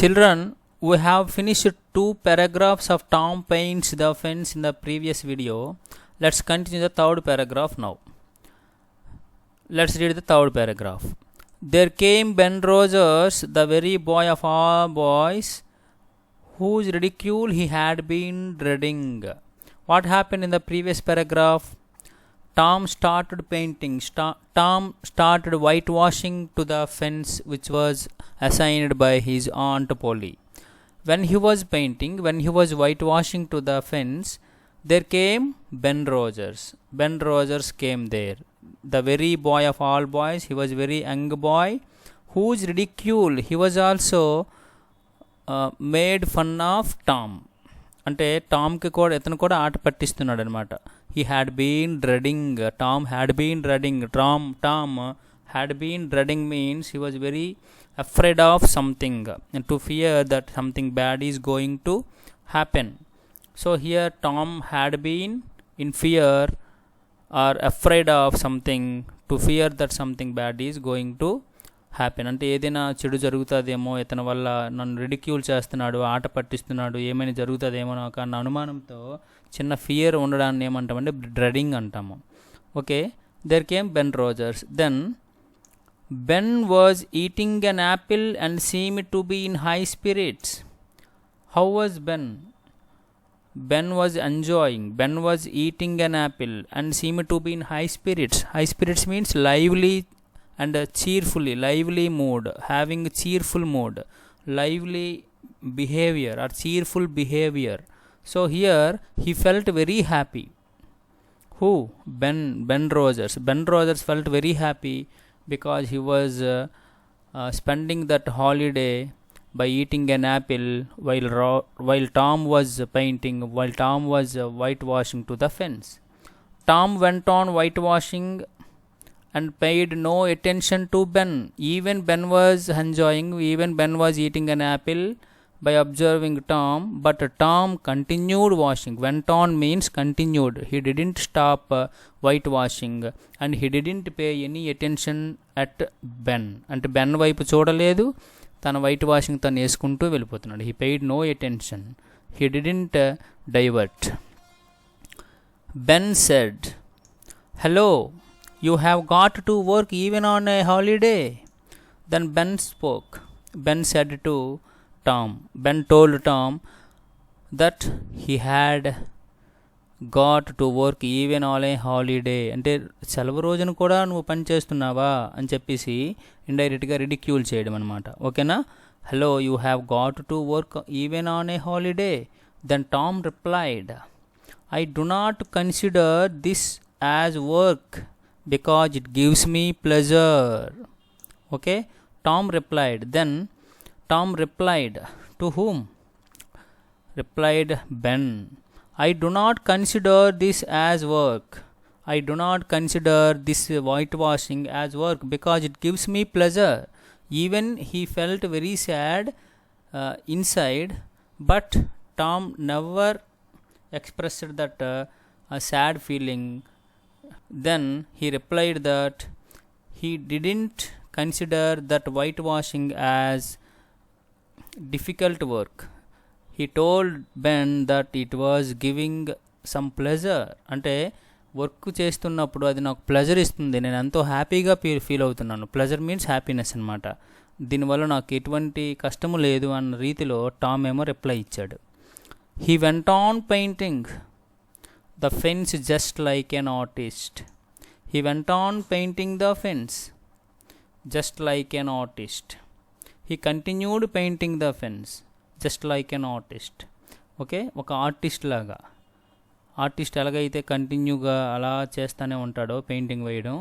Children, we have finished 2 paragraphs of Tom paints the fence in the previous video. Let's continue the third paragraph now. Let's read the third paragraph. There came Ben Rogers, the very boy of all boys, whose ridicule he had been dreading. What happened in the previous paragraph? Tom started painting. Tom started whitewashing to the fence which was assigned by his Aunt Polly. When he was painting, when he was whitewashing to the fence, there came Ben Rogers. Ben Rogers came there. The very boy of all boys, he was a very young boy, whose ridicule he was also made fun of Tom. అంటే టామ్కి కూడా ఇతను కూడా ఆట పట్టిస్తున్నాడు అనమాట. He had been dreading, Tom had been dreading, Tom had been dreading means he was very afraid of something, to fear that something bad is going to happen. So here Tom had been in fear or afraid of something, to fear that something bad is going to happen. అంటే ఏదైనా చెడు జరుగుతుందేమో, ఇతని వల్ల నన్ను ridicule చేస్తున్నాడు, ఆట పట్టిస్తున్నాడు, ఏమైనా జరుగుతుందేమో నాకు అన్న అనుమానంతో చిన్న ఫియర్ ఉండడాన్ని ఏమంటామంటే డ్రెడింగ్ అంటాము. Okay, there came Ben Rogers. Then Ben was eating an apple and seemed to be in high spirits. How was Ben? Ben was enjoying. Ben was eating an apple and seemed to be in high spirits. High spirits means lively and cheerfully, lively mood, having a cheerful mood, lively behavior or cheerful behavior. So here he felt very happy. Who? Ben Rogers. Ben Rogers felt very happy because he was spending that holiday by eating an apple while Tom was painting, while Tom was whitewashing to the fence. Tom went on whitewashing and paid no attention to Ben. Even Ben was enjoying, even Ben was eating an apple by observing Tom, but Tom continued washing. Went on means continued. He didn't stop whitewashing and he didn't pay any attention at Ben. అంటే Ben వైపు చూడలేదు, తన white washing తను వేసుకుంటూ వెళ్ళిపోతున్నాడు. He paid no attention. He didn't divert. Ben said, "Hello, you have got to work even on a holiday." Then Ben spoke. Ben said to Tom, Ben told Tom that he had got to work even on a holiday. అంటే సెలవు రోజున కూడా నువ్వు పని చేస్తున్నావా అని చెప్పేసి ఇండైరెక్ట్గా రిడిక్యూల్ చేయడం అనమాట. ఓకేనా? Hello, you have got to work even on a holiday. Then Tom replied, I do not consider this as work because it gives me pleasure. Okay, Tom replied. Then Tom replied, to whom? Replied Ben, I do not consider this as work. I do not consider this whitewashing as work because it gives me pleasure. Even he felt very sad inside, but Tom never expressed that sad feeling. Then he replied that he didn't consider that whitewashing as difficult work. He told Ben that it was giving some pleasure. అంటే work చేస్తున్నప్పుడు అది నాకు pleasure ఇస్తుంది, నేను ఎంతో హ్యాపీగా feel అవుతున్నాను. Pleasure means happiness అనమాట. దీనివల్ల నాకు ఎటువంటి కష్టము లేదు అన్న రీతిలో టామ్ ఏమో రిప్లై ఇచ్చాడు. He went on painting the fence just like an artist. He went on painting the fence just like an artist. He continued painting the fence just like an artist. Okay, ఒక artist లాగా. Artist ఎలాగైతే కంటిన్యూగా అలా చేస్తూనే ఉంటాడో painting వేయడం,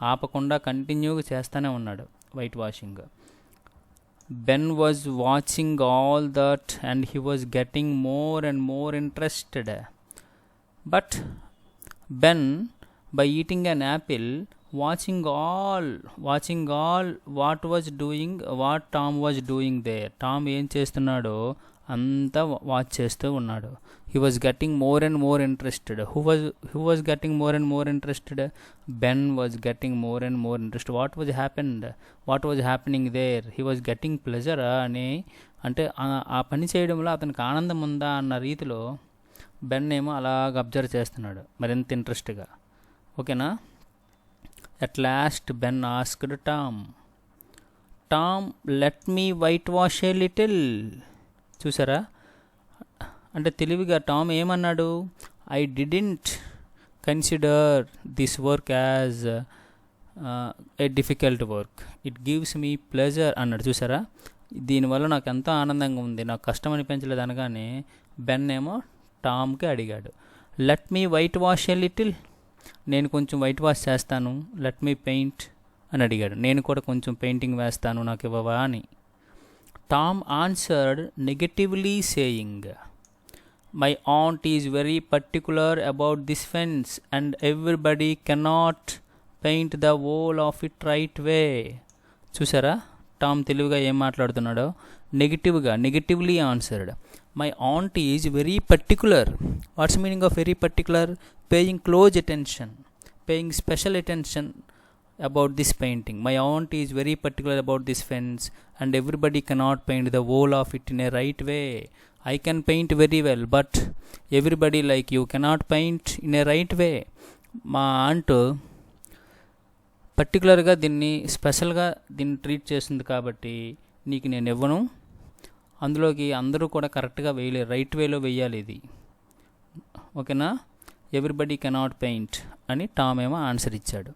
ఆపకుండా కంటిన్యూగా చేస్తూనే ఉన్నాడు white washing. Ben was watching all that and he was getting more and more interested. But Ben by eating an apple watching all what Tom was doing there. Tom ఏం చేస్తున్నాడో అంతా వాచ్ చేస్తూ ఉన్నాడు. He was getting more and more interested. Who was getting more and more interested? Ben was getting more and more interested. What was happening there? He was getting pleasure అని అంటే ఆ పని చేయడంలో అతనికి ఆనందం ఉందా అన్న రీతిలో బెన్ ఏమో అలాగ అబ్జర్వ్ చేస్తున్నాడు మరింత ఇంట్రెస్ట్గా. ఓకేనా. At last Ben asked Tom, let me white wash a little. చూసారా, అంటే తెలివిగా టామ్ ఏమన్నాడు, I didn't consider this work as a difficult work, it gives me pleasure అన్నాడు. చూసారా, దీనివల్ల నాకు ఎంతో ఆనందంగా ఉంది, నాకు కష్టం అనిపించలేదు అనగానే బెన్ ఏమో టామ్కి అడిగాడు, let me white wash a little, నేను కొంచెం వైట్ వాష్ చేస్తాను, లెట్ మీ పెయింట్ అని అడిగాడు, నేను కూడా కొంచెం పెయింటింగ్ వేస్తాను, నాకు ఇవ్వవా అని. Tom answered negatively saying, my aunt is very particular about this fence and everybody cannot paint the whole of it right way. చూసారా, టామ్ తెలివిగా ఏం మాట్లాడుతున్నాడో, negatively answered, my aunt is very particular. What's meaning of very particular? Paying close attention, paying special attention about this painting. My aunt is very particular about this fence and everybody cannot paint the whole of it in a right way. I can paint very well but everybody like you cannot paint in a right way. మా aunt పర్టికులర్గా దీన్ని స్పెషల్గా దీన్ని treat చేస్తుంది కాబట్టి నీకు నేను ఇవ్వను, అందులోకి అందరూ కూడా కరెక్ట్గా వేయలేరు, రైట్ వేలో వేయాలి ఇది. ఓకేనా. ఎవ్రీబడి కెనాట్ పెయింట్ అని టామ్ ఏమో ఆన్సర్ ఇచ్చాడు.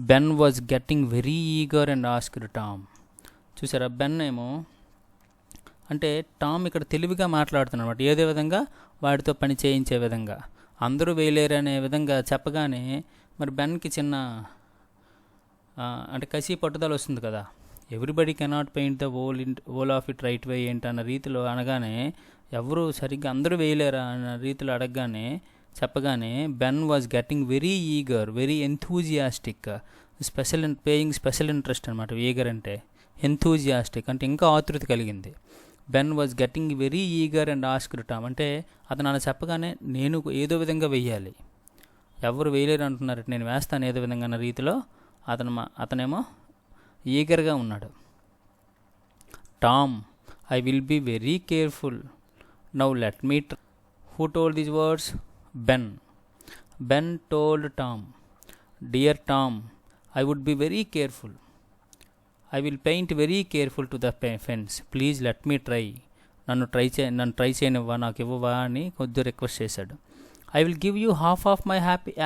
Ben was getting very eager and asked Tom. చూసారా, బెన్ ఏమో అంటే టామ్ ఇక్కడ తెలివిగా మాట్లాడుతున్నాడు అనమాట, ఏదో విధంగా వాడితో పని చేయించే విధంగా, అందరూ వేయలేరు అనే విధంగా చెప్పగానే మరి బెన్కి చిన్న అంటే కసి పట్టుదల వస్తుంది కదా, everybody cannot paint the whole of it right way ఏంటన్న రీతిలో అనగానే, ఎవరు సరిగ్గా అందరూ వేయలేరా అన్న రీతిలో అడగగానే చెప్పగానే Ben was getting very eager, very enthusiastic, paying special interest అనమాట. ఈగర్ అంటే ఎంథూజియాస్టిక్ అంటే ఇంకా ఆతృత కలిగింది. Ben was getting very eager and asked Tom, అంటే అతను అలా చెప్పగానే నేను ఏదో విధంగా వెయ్యాలి, ఎవరు వేయలేరు అంటున్నారు, నేను వేస్తాను ఏదో విధంగా అన్న రీతిలో అతనేమో ఈగర్గా ఉన్నాడు. Tom, I will be very careful, now let me who told these words? Ben told Tom, dear Tom, I would be very careful. I will paint very careful to the fence. Please let me try. నన్ను try చేయనివ్వా, నాకు ఇవ్వవా అని కొద్దిగా request చేశాడు. I will give you half of my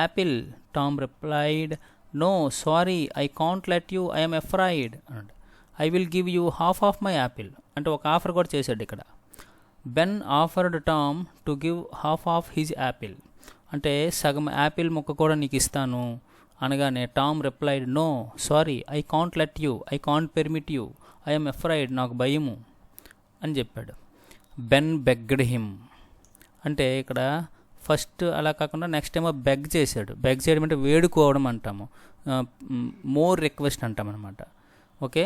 apple. Tom replied, no, sorry, I can't let you, I am afraid. I will give you half of my apple. అంటే ఒక offer కూడా చేశాడు ఇక్కడ. Ben offered Tom to give half of his apple, అంటే సగం apple ముక్క కూడా నీకు ఇస్తాను అనగానే Tom replied, no sorry, I can't let you, I can't permit you, I'm afraid, నాకు భయము అని చెప్పాడు. బెన్ బెగ్డ్ హిమ్, అంటే ఇక్కడ ఫస్ట్ అలా కాకుండా నెక్స్ట్ ఏమో బెగ్ చేశాడు. బెగ్ చేయడం అంటే వేడుకోవడం అంటాము, మోర్ రిక్వెస్ట్ అంటాం అనమాట. Okay.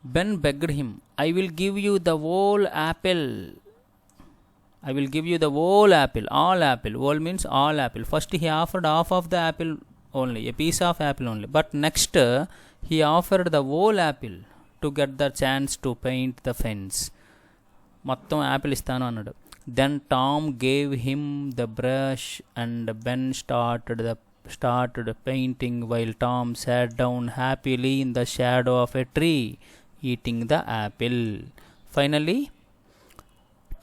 Ben begged him, I will give you the whole apple. I will give you the whole apple, all apple. Whole means all apple. First he offered half of the apple only, a piece of apple only. But next he offered the whole apple to get the chance to paint the fence. మొత్తం Apple ఇస్తాను అన్నాడు. Then Tom gave him the brush and Ben started painting while Tom sat down happily in the shadow of a tree, eating the apple. Finally,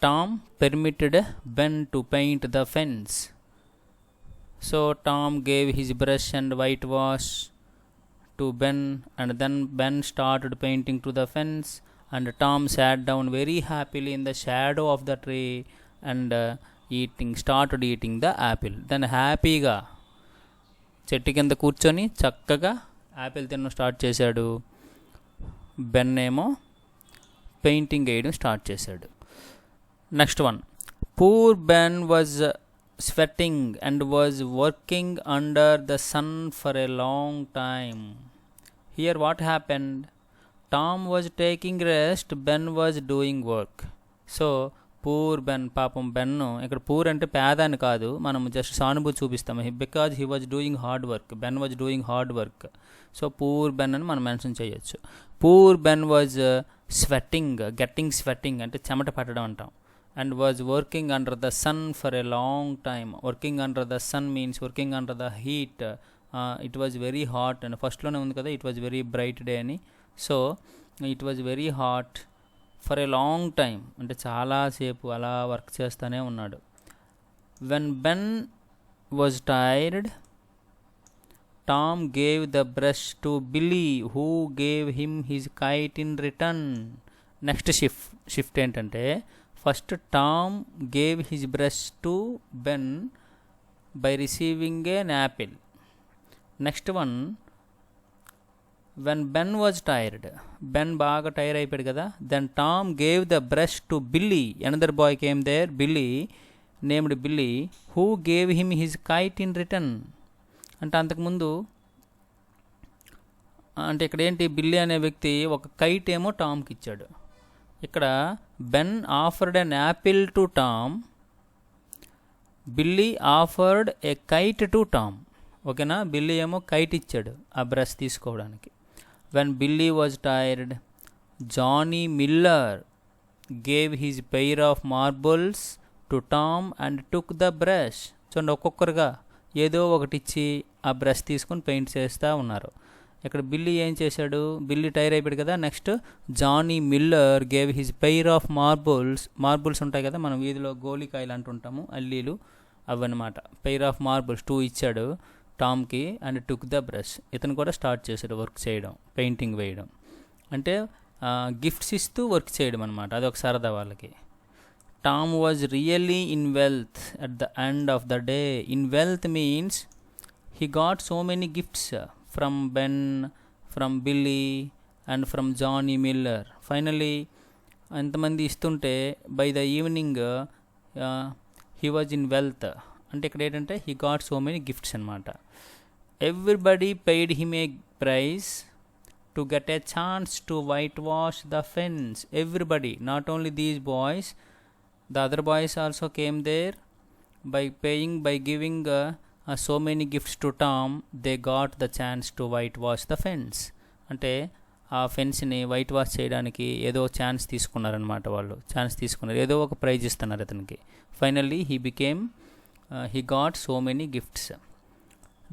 Tom permitted Ben to paint the fence. So Tom gave his brush and whitewash to Ben, and then Ben started painting to the fence, and Tom sat down very happily in the shadow of the tree and started eating the apple. Then హ్యాపీగా చెట్టు కింద కూర్చొని చక్కగా Apple తినడం start చేశాడు. Ben ఏమో painting వేయడం start చేశాడు. Next one, poor Ben was sweating and was working under the sun for a long time. Here what happened? Tom was taking rest, Ben was doing work. So poor Ben, పాపం బెన్ను, ఇక్కడ poor అంటే పేద అని కాదు, మనం just సానుభూతి చూపిస్తాము, because he was doing hard work, Ben was doing hard work. So poor Ben అని మనం మెన్షన్ చేయొచ్చు. Poor Ben was getting sweating అంటే చెమట పట్టడం అంటాం. And was working under the sun for a long time. Working under the sun means working under the heat. It was very hot అని ఫస్ట్లోనే ఉంది కదా, it was very bright day అని. So it was very hot for a long time అంటే చాలాసేపు అలా work చేస్తూనే ఉన్నాడు. When Ben was tired, Tom gave the brush to Billy who gave him his kite in return. Next shift ఏంటంటే, first Tom gave his brush to Ben by receiving an apple. Next one, when Ben was tired, Ben బాగా tire అయిపోయాడు కదా, then Tom gave the brush to Billy, another boy came there, Billy named Billy, who gave him his kite in return. అంటే అంతకుముందు అంటే ఇక్కడ ఏంటి, Billy అనే వ్యక్తి ఒక కైట్ ఏమో టామ్కి ఇచ్చాడు. ఇక్కడ Ben offered an apple to Tom, Billy offered a kite to Tom. ఓకేనా, బిల్లీ ఏమో కైట్ ఇచ్చాడు ఆ బ్రష్ తీసుకోవడానికి. When Billy was tired, Johnny Miller gave his pair of marbles to Tom and took the brush. చూడండి, ఒక్కొక్కరుగా ఏదో ఒకటి ఇచ్చి ఆ బ్రష్ తీసుకొని పెయింట్ చేస్తూ ఉన్నారు. ఇక్కడ బిల్లీ ఏం చేశాడు, బిల్లీ టైర్ అయిపోయాడు కదా, next Johnny Miller gave his pair of marbles ఉంటాయి కదా మనం వీధిలో గోలికాయలు అంటుంటాము, అల్లీలు అవన్నమాట. పెయిర్ ఆఫ్ మార్బుల్స్ 2 ఇచ్చాడు టామ్కి, అండ్ టుక్ ద బ్రష్. ఇతను కూడా స్టార్ట్ చేశాడు వర్క్ చేయడం, పెయింటింగ్ వేయడం. అంటే గిఫ్ట్స్ ఇస్తూ వర్క్ చేయడం అనమాట, అదొక సరదా వాళ్ళకి. Tom was really in wealth at the end of the day. In wealth means he got so many gifts from Ben, from Billy and from Johnny Miller. Finally, అంతమంది ఇస్తుంటే by the evening he was in wealth. అంటే ఇక్కడ ఏంటంటే he got so many gifts అనమాట. Everybody paid him a price to get a chance to whitewash the fence. Everybody, not only these boys, the other boys also came there. By giving so many gifts to Tom, they got the chance to whitewash the fence. అంటే ఆ ఫెన్స్ని white wash చేయడానికి ఏదో chance తీసుకున్నారనమాట. వాళ్ళు chance తీసుకున్నారు, ఏదో ఒక praise ఇస్తున్నారు అతనికి. Finally he got so many gifts.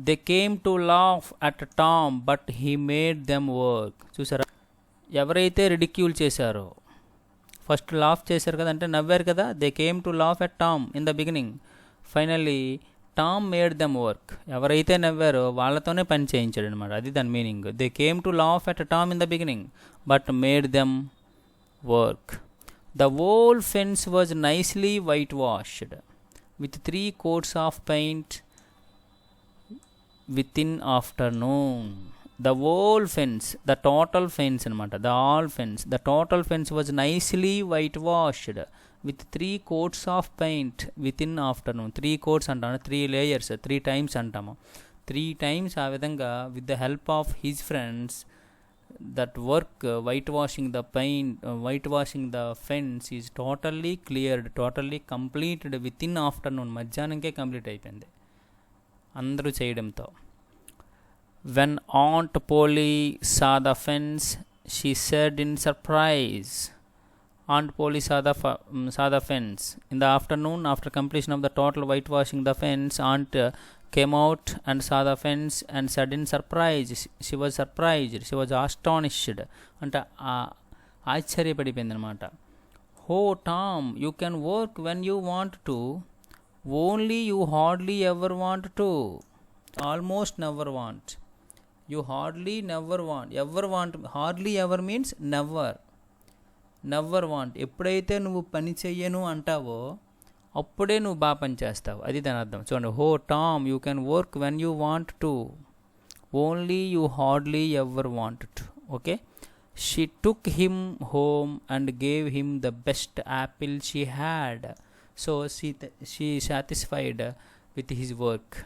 They came to laugh at Tom, but he made them work. చూసారా, ఎవరైతే రిడిక్యూల్ చేశారో, ఫస్ట్ లాఫ్ చేశారు కదా, అంటే నవ్వారు కదా, they came to laugh at Tom in the beginning. Finally Tom made them work. ఎవరైతే Navarro వాళ్ళతోనే పని చేయించాడు అనమాట, అది దాని meaning. They came to laugh at Tom in the beginning but made them work. The whole fence was nicely white washed with 3 coats of paint with in afternoon. The whole fence, the total fence అనమాట, the total fence was nicely whitewashed with 3 coats of paint within afternoon. 3 coats అంటాము, 3 layers, 3 times అంటాము. 3 times ఆ విధంగా with the help of his friends that work whitewashing the fence is totally cleared, totally completed within afternoon. మధ్యాహ్నంకే complete అయిపోయింది అందరూ చేయడంతో. When Aunt Polly saw the fence, she said in surprise. Aunt Polly saw the fence. In the afternoon, after completion of the total whitewashing the fence, Aunt came out and saw the fence and said in surprise. She was surprised. She was astonished. అంటే ఆశ్చర్యపడిపోయింది అనమాట. Oh Tom, you can work when you want to. Only you hardly ever want to. Almost never want. You hardly never want. Hardly ever means never want. ఎప్పుడైతే నువ్వు పని చెయ్యను అంటావో అప్పుడే నువ్వు బాగా పని చేస్తావు, అది దాని అర్థం. చూడండి, హో Tom you can work when you want to, only you hardly ever want to. Okay, she took him home and gave him the best Apple she had. So she satisfied with his work.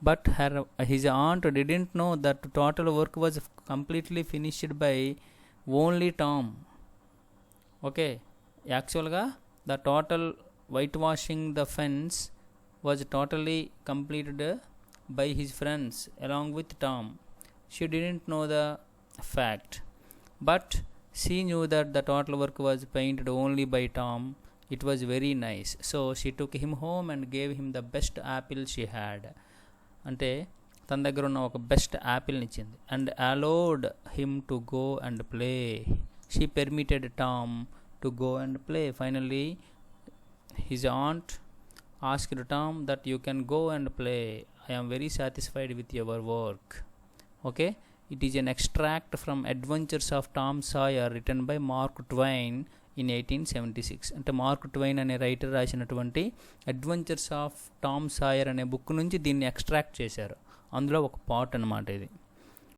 But his aunt didn't know that total work was completely finished by only Tom. Okay, actually the total whitewashing the fence was totally completed by his friends along with Tom. She didn't know the fact. But She knew that the total work was painted only by Tom. It was very nice. So she took him home and gave him the best apple she had. అంటే తన దగ్గర ఉన్న ఒక best యాపిల్ని ఇచ్చింది. And allowed him to go and play. She permitted Tom to go and play. Finally his aunt asked Tom that you can go and play. I am very satisfied with your work. Okay, it is an extract from Adventures of Tom Sawyer written by Mark Twain in 1876. అంటే Mark Twain అనే writer రాసినటువంటి adventures of Tom Sawyer అనే book నుంచి దీన్ని extract చేశారు. అందులో ఒక part అన్నమాట ఇది.